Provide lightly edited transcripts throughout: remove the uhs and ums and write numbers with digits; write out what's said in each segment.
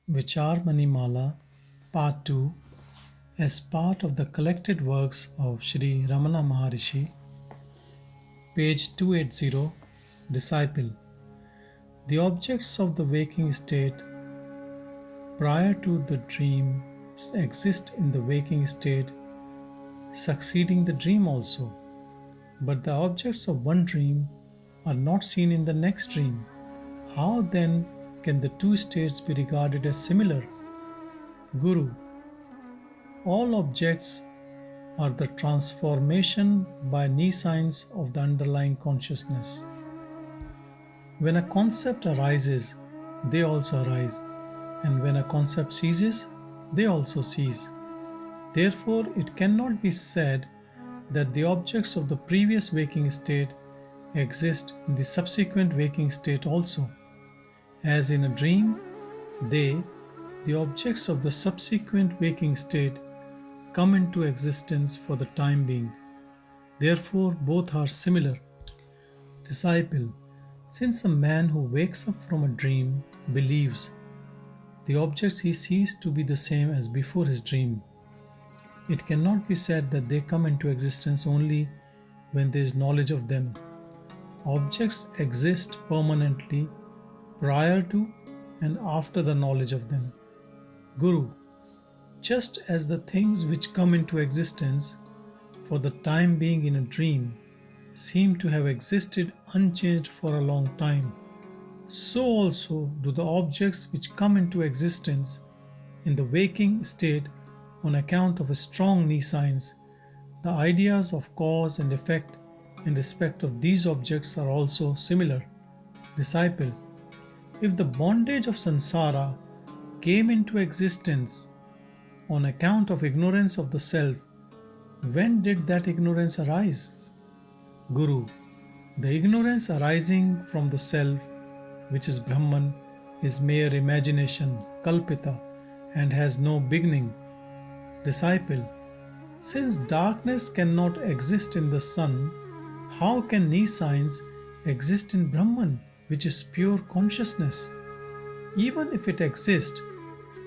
Vichara ManiMala, Part 2, as part of the collected works of Sri Ramana Maharshi, page 280, Disciple. The objects of the waking state prior to the dream exist in the waking state succeeding the dream also, but the objects of one dream are not seen in the next dream. How then can the two states be regarded as similar? Guru. All objects are the transformation by nescience of the underlying consciousness. When a concept arises, they also arise, and when a concept ceases, they also cease. Therefore, it cannot be said that the objects of the previous waking state exist in the subsequent waking state also. As in a dream, they, the objects of the subsequent waking state, come into existence for the time being. Therefore, both are similar. Disciple. Since a man who wakes up from a dream believes the objects he sees to be the same as before his dream, it cannot be said that they come into existence only when there is knowledge of them. Objects exist permanently prior to and after the knowledge of them. Guru. Just as the things which come into existence for the time being in a dream seem to have existed unchanged for a long time, so also do the objects which come into existence in the waking state on account of a strong nescience. The ideas of cause and effect in respect of these objects are also similar. Disciple. If the bondage of samsara came into existence on account of ignorance of the self, when did that ignorance arise? Guru. The ignorance arising from the self, which is Brahman, is mere imagination, kalpita, and has no beginning. Disciple. Since darkness cannot exist in the sun, how can nescience exist in Brahman, which is pure consciousness? Even if it exists,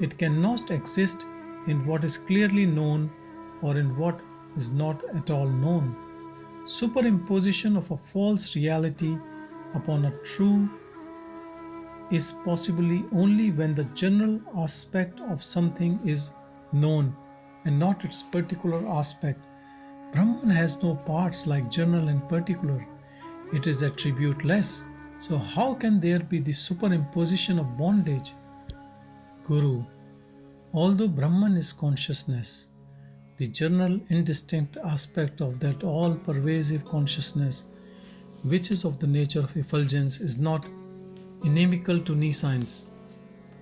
it cannot exist in what is clearly known or in what is not at all known. Superimposition of a false reality upon a true is possibly only when the general aspect of something is known and not its particular aspect. Brahman has no parts like general and particular. It is attributeless. So how can there be the superimposition of bondage? Guru. Although Brahman is consciousness, the general indistinct aspect of that all-pervasive consciousness, which is of the nature of effulgence, is not inimical to nescience,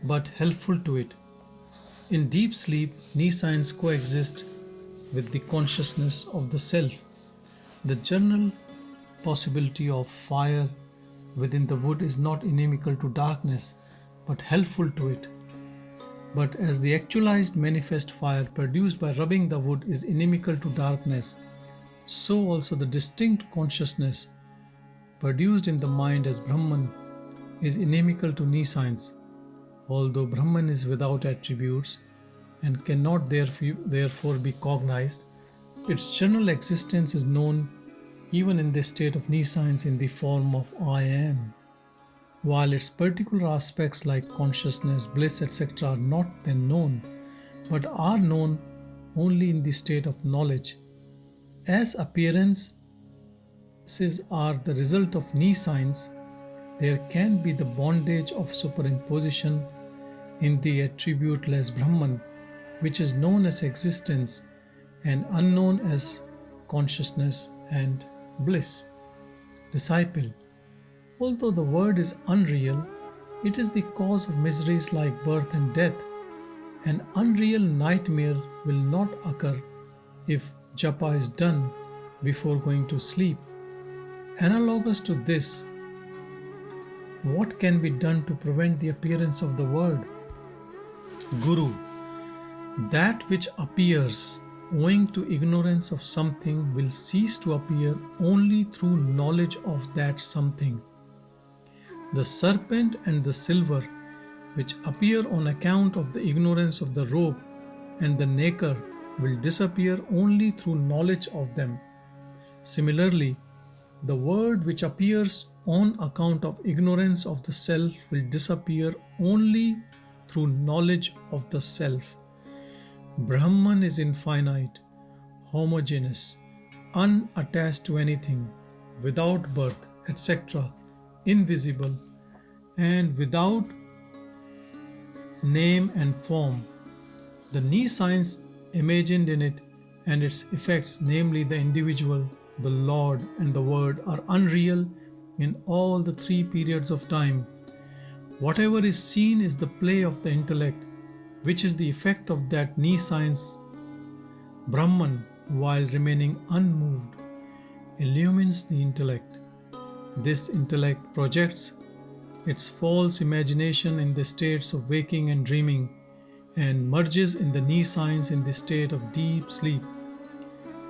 but helpful to it. In deep sleep, nescience coexists with the consciousness of the self. The general possibility of fire within the wood is not inimical to darkness, but helpful to it. But as the actualized manifest fire produced by rubbing the wood is inimical to darkness, so also the distinct consciousness produced in the mind as Brahman is inimical to nescience. Although Brahman is without attributes and cannot therefore be cognized, its general existence is known even in the state of nescience in the form of I am, while its particular aspects like consciousness, bliss, etc. are not then known, but are known only in the state of knowledge. As appearances are the result of nescience, there can be the bondage of superimposition in the attributeless Brahman, which is known as existence and unknown as consciousness and bliss. Disciple. Although the word is unreal, it is the cause of miseries like birth and death. An unreal nightmare will not occur if japa is done before going to sleep. Analogous to this, what can be done to prevent the appearance of the word? Guru. That which appears owing to ignorance of something will cease to appear only through knowledge of that something. The serpent and the silver which appear on account of the ignorance of the rope and the knacker will disappear only through knowledge of them. Similarly, the word which appears on account of ignorance of the self will disappear only through knowledge of the self. Brahman is infinite, homogeneous, unattached to anything, without birth, etc., invisible, and without name and form. The knee signs imagined in it and its effects, namely the individual, the Lord, and the Word, are unreal in all the three periods of time. Whatever is seen is the play of the intellect, which is the effect of that knee signs. Brahman, while remaining unmoved, illumines the intellect. This intellect projects its false imagination in the states of waking and dreaming, and merges in the knee signs in the state of deep sleep.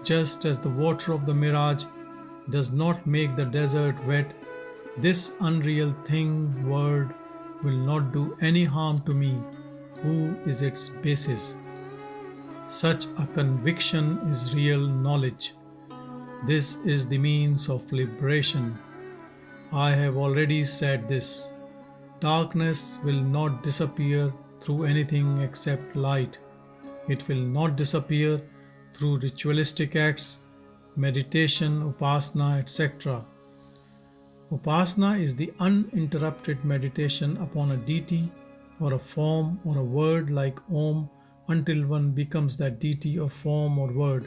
Just as the water of the mirage does not make the desert wet, this unreal thing, word, will not do any harm to me, who is its basis. Such a conviction is real knowledge. This is the means of liberation. I have already said this. Darkness will not disappear through anything except light. It will not disappear through ritualistic acts, meditation, upasana, etc. Upasana is the uninterrupted meditation upon a deity or a form or a word like Om until one becomes that deity or form or word.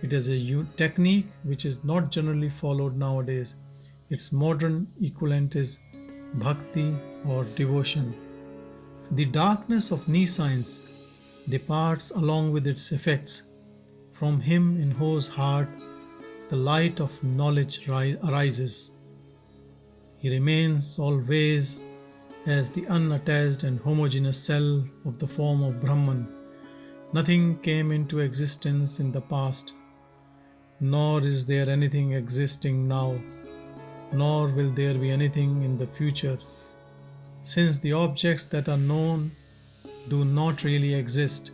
It is a technique which is not generally followed nowadays. Its modern equivalent is bhakti or devotion. The darkness of knee signs departs along with its effects from him in whose heart the light of knowledge arises. He remains always as the unattached and homogeneous self of the form of Brahman. Nothing came into existence in the past, nor is there anything existing now, nor will there be anything in the future, since the objects that are known do not really exist.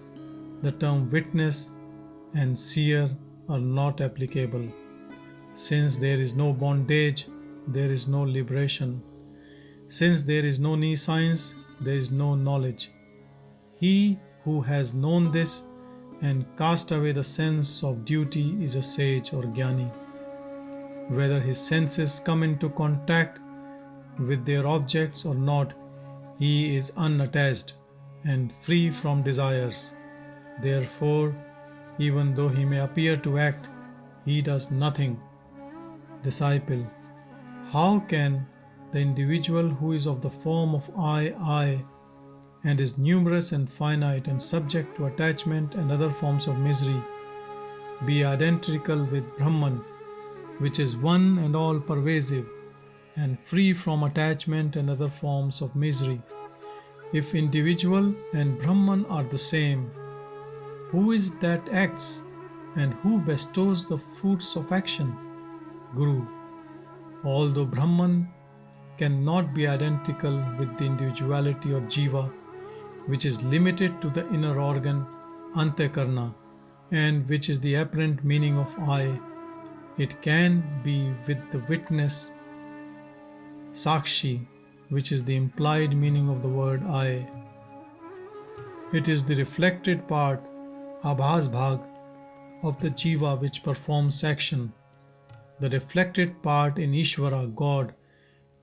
The term witness and seer are not applicable. Since there is no bondage, there is no liberation. Since there is no knee signs, there is no knowledge. He who has known this and cast away the sense of duty is a sage or jnani. Whether his senses come into contact with their objects or not, he is unattached and free from desires. Therefore, even though he may appear to act, he does nothing. Disciple: how can the individual who is of the form of I, and is numerous and finite and subject to attachment and other forms of misery, be identical with Brahman, which is one and all pervasive and free from attachment and other forms of misery? If individual and Brahman are the same, who is that acts and who bestows the fruits of action? Guru. Although Brahman cannot be identical with the individuality of Jiva, which is limited to the inner organ, Antakarna, and which is the apparent meaning of I, it can be with the witness, Sakshi, which is the implied meaning of the word I. It is the reflected part, Abhasbhag, of the Jiva which performs action. The reflected part in Ishvara, God,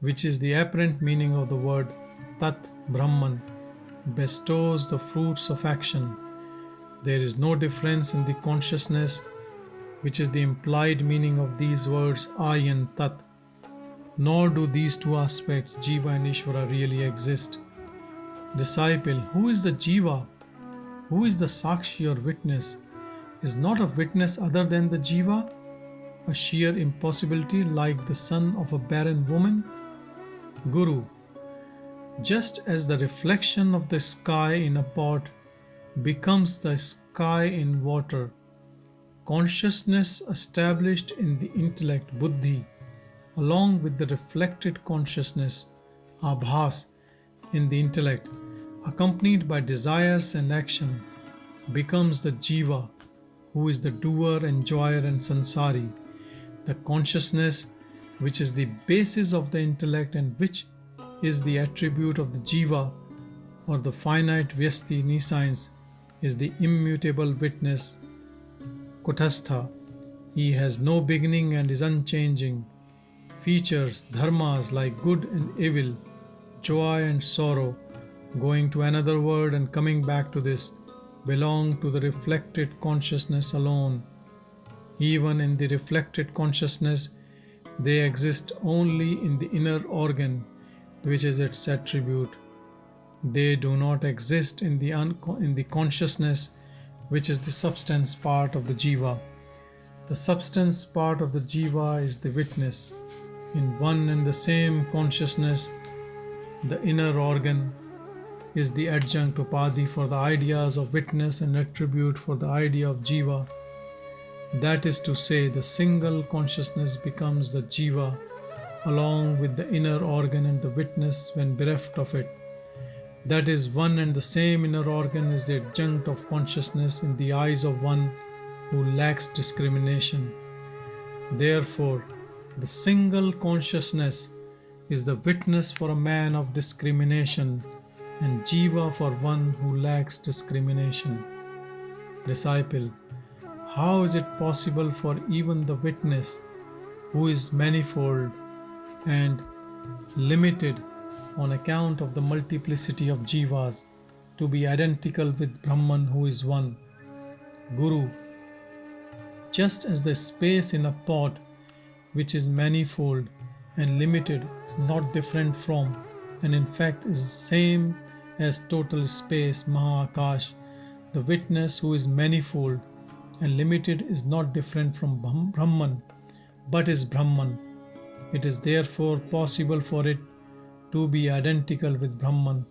which is the apparent meaning of the word Tat Brahman, bestows the fruits of action. There is no difference in the consciousness, which is the implied meaning of these words I and Tat. Nor do these two aspects, Jiva and Ishvara, really exist. Disciple: who is the Jiva? Who is the Sakshi or witness? Is not a witness other than the Jiva a sheer impossibility like the son of a barren woman? Guru: just as the reflection of the sky in a pot becomes the sky in water, consciousness established in the intellect, Buddhi, along with the reflected consciousness, Abhas, in the intellect, accompanied by desires and action, becomes the jiva, who is the doer, enjoyer, and sansari. The consciousness, which is the basis of the intellect and which is the attribute of the jiva or the finite vyasti nescience, is the immutable witness, kutastha. He has no beginning and is unchanging. Features, dharmas like good and evil, joy and sorrow, going to another world and coming back to this, belong to the reflected consciousness alone. Even in the reflected consciousness, they exist only in the inner organ, which is its attribute. They do not exist in the consciousness, which is the substance part of the jiva. The substance part of the jiva is the witness. In one and the same consciousness, the inner organ is the adjunct upadhi for the ideas of witness and attribute for the idea of jiva. That is to say, the single consciousness becomes the jiva along with the inner organ and the witness when bereft of it. That is, one and the same inner organ is the adjunct of consciousness in the eyes of one who lacks discrimination. Therefore, the single consciousness is the witness for a man of discrimination and jiva for one who lacks discrimination. Disciple, how is it possible for even the witness, who is manifold and limited on account of the multiplicity of jivas, to be identical with Brahman, who is one? Guru, just as the space in a pot, which is manifold and limited, is not different from, and in fact is same as total space, Mahakash, the witness who is manifold and limited is not different from Brahman, but is Brahman. It is therefore possible for it to be identical with Brahman.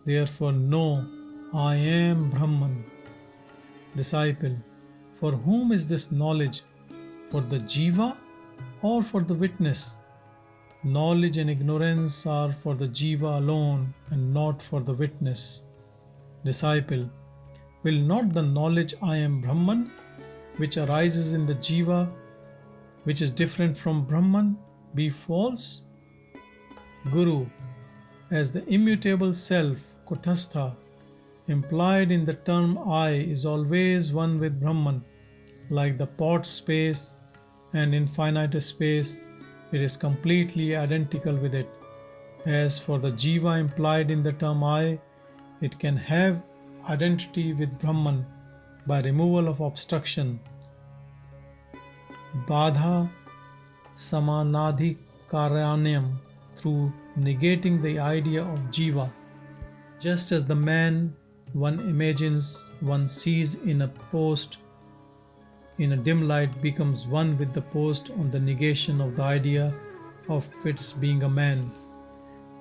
Therefore, know, I am Brahman. Disciple, for whom is this knowledge? For the jiva or for the witness? Knowledge and ignorance are for the jiva alone and not for the witness. Disciple, will not the knowledge I am Brahman, which arises in the jiva, which is different from Brahman, be false? Guru, as the immutable self, kutastha, implied in the term I, is always one with Brahman, like the pot space and infinite space, it is completely identical with it. As for the jiva implied in the term I, it can have identity with Brahman by removal of obstruction, badha samanadhikaranyam, through negating the idea of jiva. Just as the man one imagines, one sees in a post in a dim light becomes one with the post on the negation of the idea of its being a man.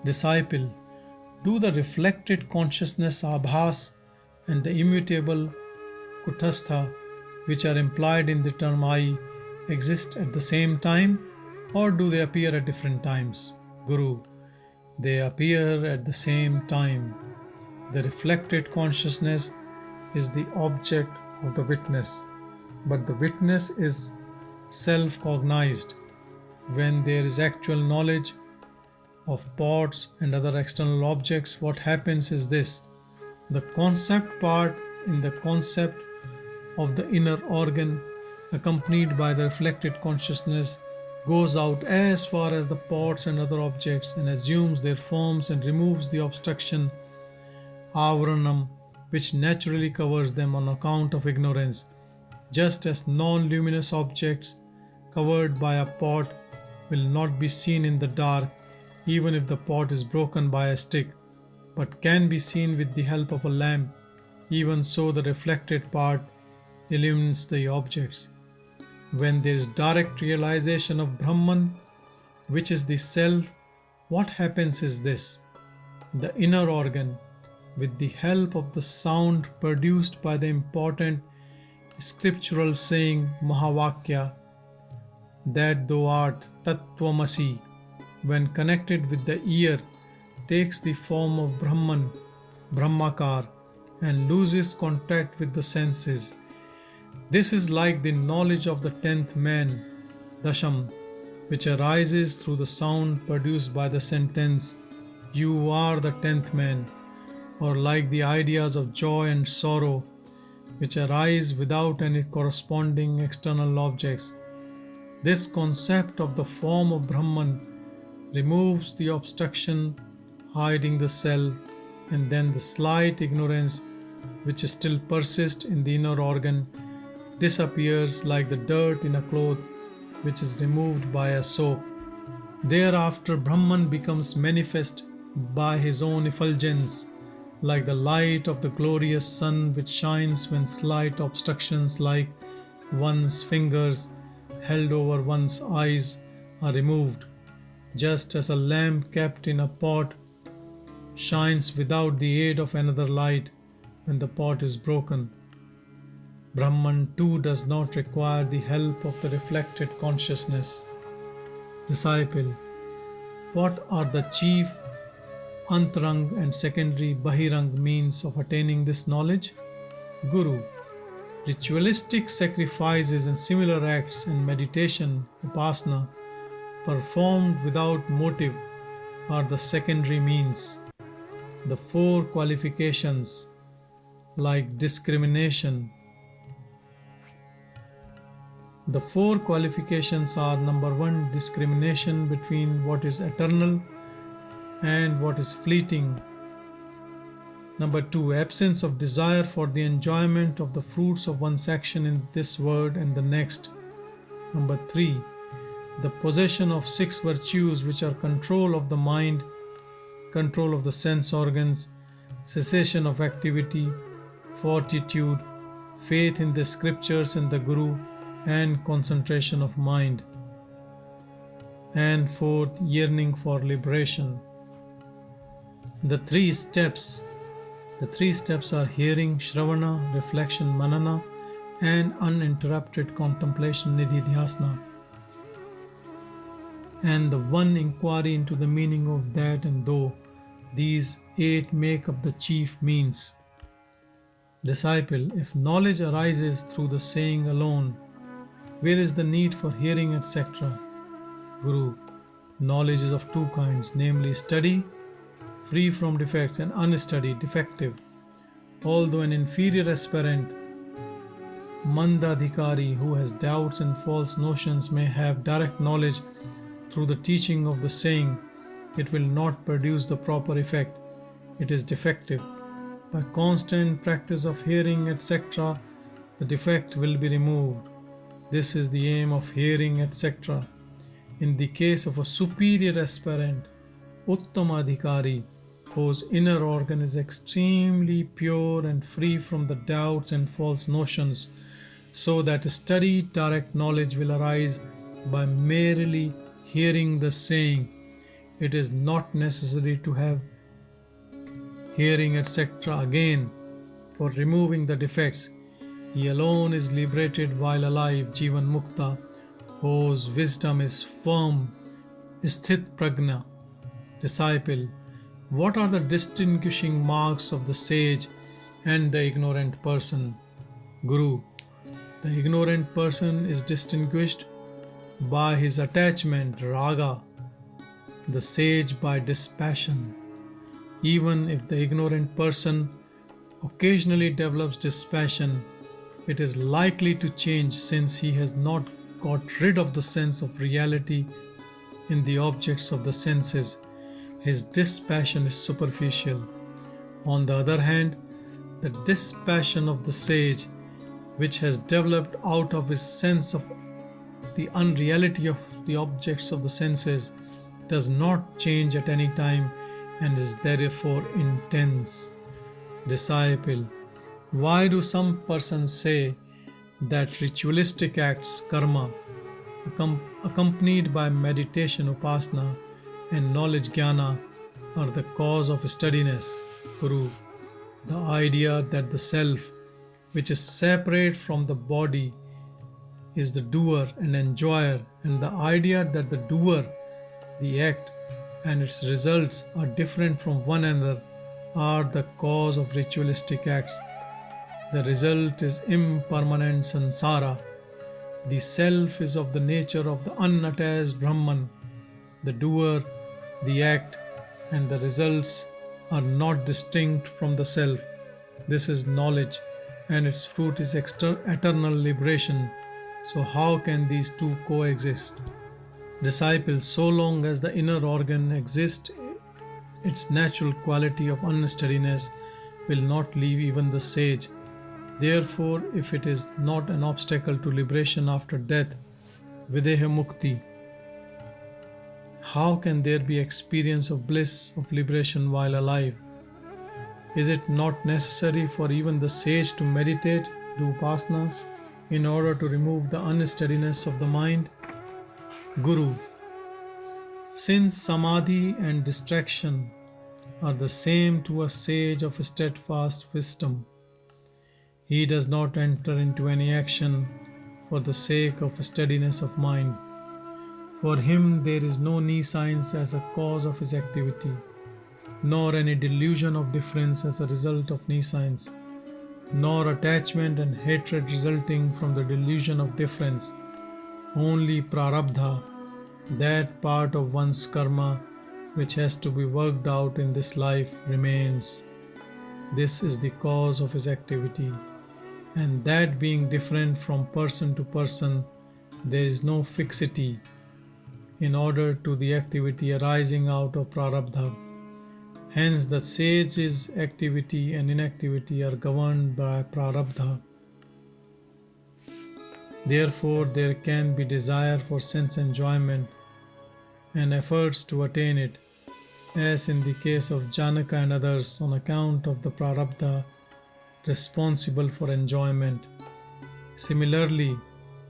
Disciple, do the reflected consciousness abhas and the immutable kutastha, which are implied in the term I, exist at the same time, or do they appear at different times? Guru, they appear at the same time. The reflected consciousness is the object of the witness, but the witness is self-cognized. When there is actual knowledge of pots and other external objects, what happens is this: the concept part in the concept of the inner organ, accompanied by the reflected consciousness, goes out as far as the pots and other objects and assumes their forms and removes the obstruction, avaranam, which naturally covers them on account of ignorance. Just as non-luminous objects covered by a pot will not be seen in the dark, even if the pot is broken by a stick, but can be seen with the help of a lamp, even so the reflected part illumines the objects. When there is direct realization of Brahman, which is the self, what happens is this: the inner organ, with the help of the sound produced by the important scriptural saying Mahavakya, that thou art Tattvamasi, when connected with the ear, takes the form of Brahman, Brahmakar, and loses contact with the senses. This is like the knowledge of the 10th man, Dasham, which arises through the sound produced by the sentence, "You are the 10th man," or like the ideas of joy and sorrow, which arise without any corresponding external objects. This concept of the form of Brahman removes the obstruction hiding the self, and then the slight ignorance which still persists in the inner organ disappears like the dirt in a cloth which is removed by a soap. Thereafter Brahman becomes manifest by his own effulgence, like the light of the glorious sun which shines when slight obstructions like one's fingers held over one's eyes are removed, just as a lamp kept in a pot shines without the aid of another light when the pot is broken. Brahman too does not require the help of the reflected consciousness. Disciple: what are the chief antarang and secondary bahirang means of attaining this knowledge? Guru: ritualistic sacrifices and similar acts and meditation, upasana, performed without motive are the secondary means. The 4 qualifications, like discrimination. The 4 qualifications are: number 1, discrimination between what is eternal and what is fleeting. Number 2, absence of desire for the enjoyment of the fruits of one's action in this world and the next. Number 3, the possession of 6 virtues, which are control of the mind, control of the sense organs, cessation of activity, fortitude, faith in the scriptures and the Guru, and concentration of mind. And 4th, yearning for liberation. The 3 steps are hearing, Shravana, reflection, Manana, and uninterrupted contemplation, Nididhyasana. And the 1 inquiry into the meaning of that and though. These 8 make up the chief means. Disciple: if knowledge arises through the saying alone, where is the need for hearing, etc.? Guru: knowledge is of 2 kinds, namely study, free from defects, and unstudied, defective. Although an inferior aspirant, Mandadhikari, who has doubts and false notions, may have direct knowledge through the teaching of the saying, it will not produce the proper effect. It is defective. By constant practice of hearing, etc., the defect will be removed. This is the aim of hearing, etc. In the case of a superior aspirant, Uttamadhikari, whose inner organ is extremely pure and free from the doubts and false notions, so that studied direct knowledge will arise by merely hearing the saying. It is not necessary to have hearing, etc. again for removing the defects. He alone is liberated while alive, Jivan Mukta, whose wisdom is firm, Sthit Prajna. Disciple: what are the distinguishing marks of the sage and the ignorant person? Guru: the ignorant person is distinguished by his attachment, raga, the sage by dispassion. Even if the ignorant person occasionally develops dispassion, it is likely to change, since he has not got rid of the sense of reality in the objects of the senses. His dispassion is superficial. On the other hand, the dispassion of the sage, which has developed out of his sense of the unreality of the objects of the senses, does not change at any time and is therefore intense. Disciple: why do some persons say that ritualistic acts, karma, accompanied by meditation, upasana, and knowledge, jnana, are the cause of steadiness? Guru: the idea that the self, which is separate from the body, is the doer and enjoyer, and the idea that the doer, the act, and its results are different from one another are the cause of ritualistic acts. The result is impermanent samsara. The self is of the nature of the unattached Brahman. The doer, the act, and the results are not distinct from the self. This is knowledge, and its fruit is eternal liberation. So how can these two coexist? Disciples, so long as the inner organ exists, its natural quality of unsteadiness will not leave even the sage. Therefore, if it is not an obstacle to liberation after death, videha mukti, how can there be experience of bliss of liberation while alive? Is it not necessary for even the sage to meditate, do upasana, in order to remove the unsteadiness of the mind? Guru, since samadhi and distraction are the same to a sage of steadfast wisdom, he does not enter into any action for the sake of steadiness of mind. For him there is no nescience as a cause of his activity, nor any delusion of difference as a result of nescience, nor attachment and hatred resulting from the delusion of difference. Only prarabdha, that part of one's karma which has to be worked out in this life, remains. This is the cause of his activity, and that being different from person to person, there is no fixity in order to the activity arising out of prarabdha. Hence the sage's activity and inactivity are governed by prarabdha. Therefore there can be desire for sense enjoyment and efforts to attain it, as in the case of Janaka and others, on account of the prarabdha responsible for enjoyment. Similarly,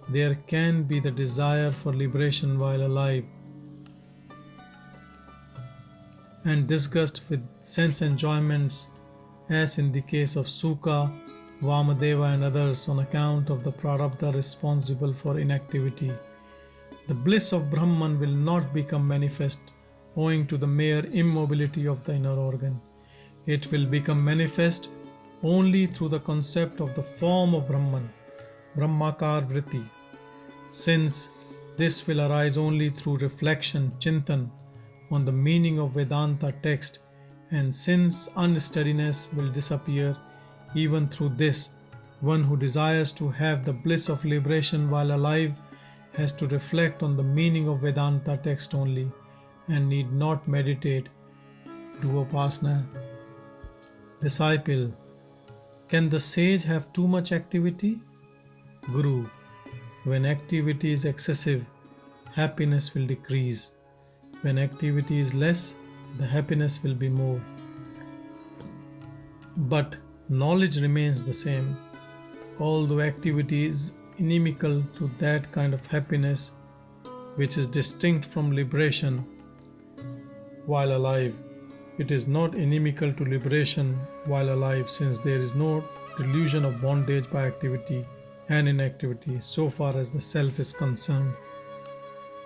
there can be the desire for liberation while alive, and disgust with sense enjoyments, as in the case of Sukha, Vamadeva and others, on account of the prarabdha responsible for inactivity. The bliss of Brahman will not become manifest owing to the mere immobility of the inner organ. It will become manifest only through the concept of the form of Brahman, Brahmakar Vritti. Since this will arise only through reflection, chintan, on the meaning of Vedanta text, and since unsteadiness will disappear even through this, one who desires to have the bliss of liberation while alive has to reflect on the meaning of Vedanta text only, and need not meditate, do upasana. Disciple, can the sage have too much activity? Guru, when activity is excessive, happiness will decrease. When activity is less, the happiness will be more. But knowledge remains the same, although activity is inimical to that kind of happiness which is distinct from liberation while alive. It is not inimical to liberation while alive, since there is no delusion of bondage by activity and inactivity so far as the self is concerned.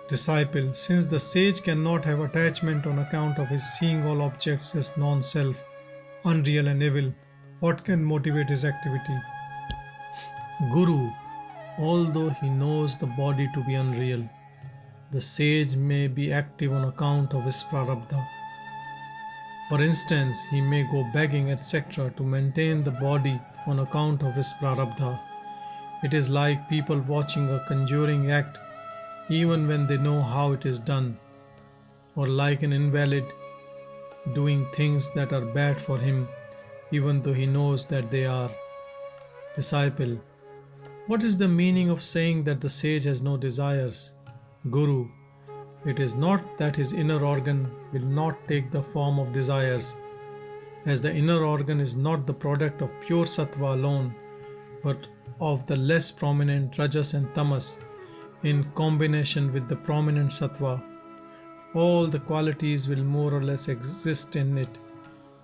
Disciple, since the sage cannot have attachment on account of his seeing all objects as non-self, unreal and evil, what can motivate his activity? Guru, although he knows the body to be unreal, the sage may be active on account of his prarabdha. For instance, he may go begging, etc., to maintain the body on account of his prarabdha. It is like people watching a conjuring act even when they know how it is done, or like an invalid doing things that are bad for him even though he knows that they are. Disciple, what is the meaning of saying that the sage has no desires? Guru, it is not that his inner organ will not take the form of desires, as the inner organ is not the product of pure sattva alone, but of the less prominent rajas and tamas in combination with the prominent sattva. All the qualities will more or less exist in it.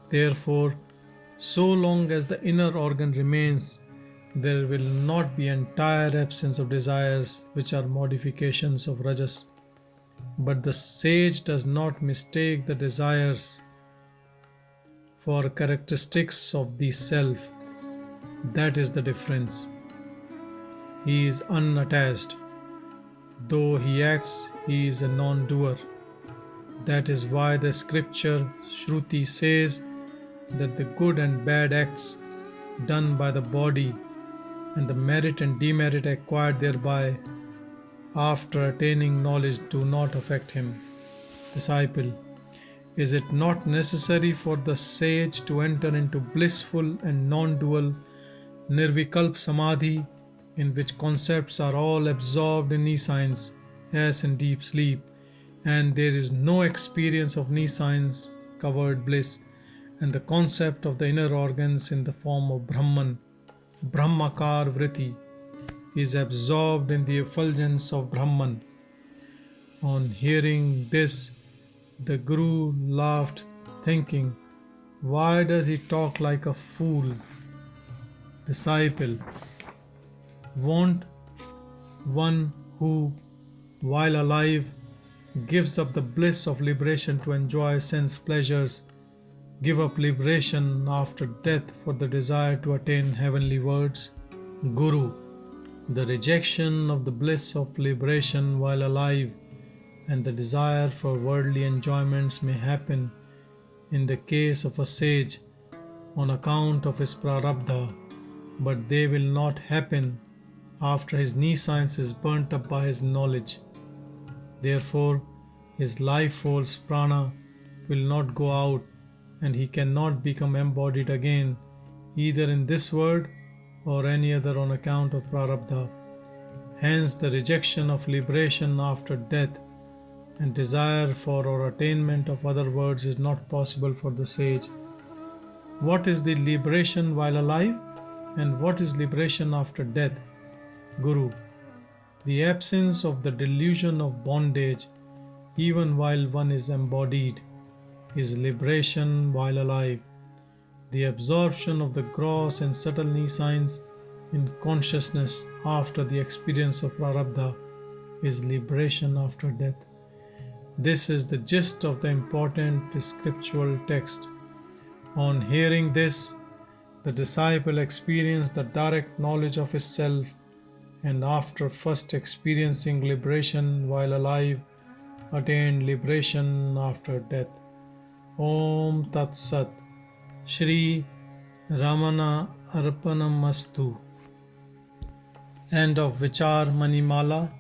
Therefore, so long as the inner organ remains, there will not be entire absence of desires, which are modifications of rajas. But the sage does not mistake the desires for characteristics of the self. That is the difference. He is unattached. Though he acts, he is a non-doer. That is why the scripture Shruti says that the good and bad acts done by the body and the merit and demerit acquired thereby after attaining knowledge do not affect him. Disciple, is it not necessary for the sage to enter into blissful and non-dual nirvikalp samadhi, in which concepts are all absorbed in nescience as in deep sleep, and there is no experience of nescience covered bliss, and the concept of the inner organs in the form of Brahman, Brahmakar Vritti, is absorbed in the effulgence of Brahman? On hearing this, the Guru laughed, thinking, "Why does he talk like a fool?" Disciple, won't one who, while alive, gives up the bliss of liberation to enjoy sense pleasures, give up liberation after death for the desire to attain heavenly words? Guru, the rejection of the bliss of liberation while alive and the desire for worldly enjoyments may happen in the case of a sage on account of his prarabdha, but they will not happen after his nescience is burnt up by his knowledge. Therefore, his life force prana will not go out, and he cannot become embodied again, either in this world or any other on account of prarabdha. Hence, the rejection of liberation after death and desire for or attainment of other worlds is not possible for the sage. What is the liberation while alive, and what is liberation after death? Guru, the absence of the delusion of bondage even while one is embodied is liberation while alive. The absorption of the gross and subtle nescience in consciousness after the experience of prarabdha is liberation after death. This is the gist of the important scriptural text. On hearing this, the disciple experienced the direct knowledge of his self, and after first experiencing liberation while alive, attained liberation after death. Om Tat Sat. Sri Ramana Arpanamastu. End of Vichara ManiMala,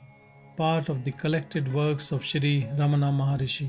part of the collected works of Sri Ramana Maharshi.